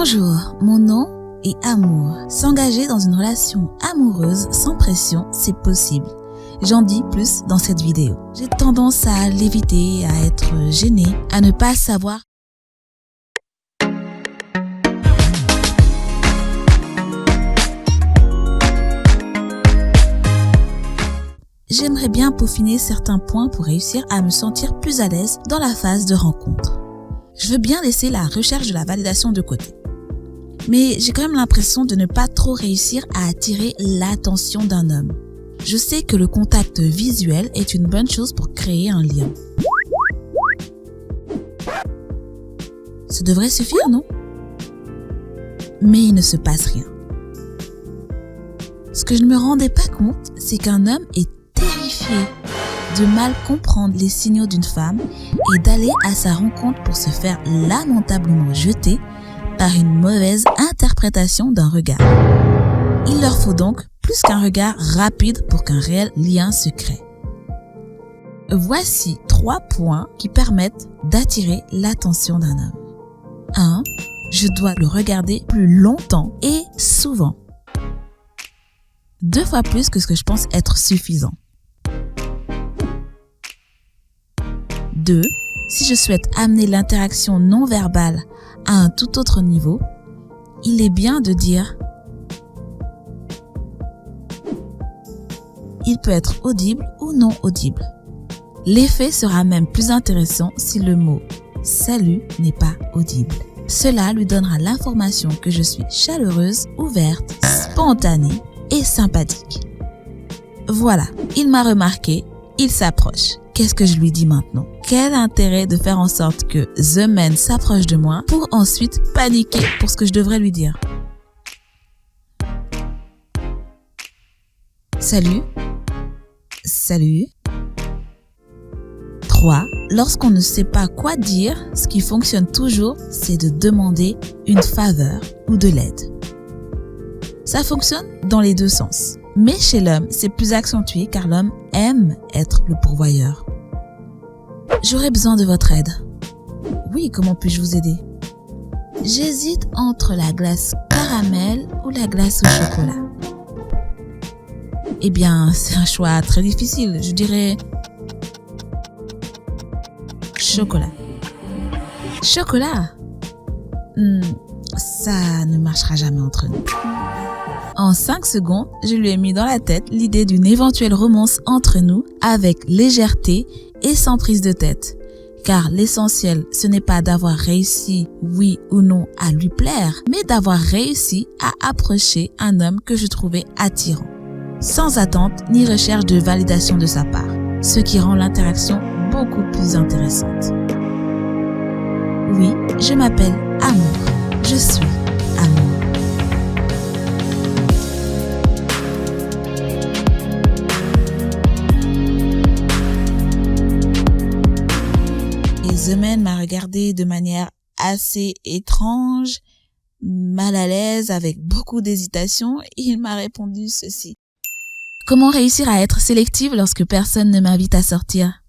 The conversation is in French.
Bonjour, mon nom est Amour. S'engager dans une relation amoureuse sans pression, c'est possible. J'en dis plus dans cette vidéo. J'ai tendance à l'éviter, à être gênée, à ne pas savoir. J'aimerais bien peaufiner certains points pour réussir à me sentir plus à l'aise dans la phase de rencontre. Je veux bien laisser la recherche de la validation de côté. Mais j'ai quand même l'impression de ne pas trop réussir à attirer l'attention d'un homme. Je sais que le contact visuel est une bonne chose pour créer un lien. Ça devrait suffire, non? Mais il ne se passe rien. Ce que je ne me rendais pas compte, c'est qu'un homme est terrifié de mal comprendre les signaux d'une femme et d'aller à sa rencontre pour se faire lamentablement jeter par une mauvaise interprétation d'un regard. Il leur faut donc plus qu'un regard rapide pour qu'un réel lien se crée. Voici 3 points qui permettent d'attirer l'attention d'un homme. 1. Je dois le regarder plus longtemps et souvent. 2 fois plus que ce que je pense être suffisant. 2. Si je souhaite amener l'interaction non verbale à un tout autre niveau, il est bien de dire il peut être audible ou non audible. L'effet sera même plus intéressant si le mot « salut » n'est pas audible. Cela lui donnera l'information que je suis chaleureuse, ouverte, spontanée et sympathique. Voilà, il m'a remarqué, il s'approche. Qu'est-ce que je lui dis maintenant? Quel intérêt de faire en sorte que The Man s'approche de moi pour ensuite paniquer pour ce que je devrais lui dire? Salut. Salut. 3. Lorsqu'on ne sait pas quoi dire, ce qui fonctionne toujours, c'est de demander une faveur ou de l'aide. Ça fonctionne dans les deux sens. Mais chez l'homme, c'est plus accentué car l'homme aime être le pourvoyeur. J'aurais besoin de votre aide. Oui, comment puis-je vous aider? J'hésite entre la glace caramel ou la glace au chocolat. Eh bien, c'est un choix très difficile. Je dirais chocolat. Chocolat? Ça ne marchera jamais entre nous. En 5 secondes, je lui ai mis dans la tête l'idée d'une éventuelle romance entre nous avec légèreté et sans prise de tête. Car l'essentiel, ce n'est pas d'avoir réussi, oui ou non, à lui plaire, mais d'avoir réussi à approcher un homme que je trouvais attirant. Sans attente ni recherche de validation de sa part, ce qui rend l'interaction beaucoup plus intéressante. Oui, je m'appelle Amour. Je suis Amour. The Man m'a regardé de manière assez étrange, mal à l'aise, avec beaucoup d'hésitation, et il m'a répondu ceci. Comment réussir à être sélective lorsque personne ne m'invite à sortir?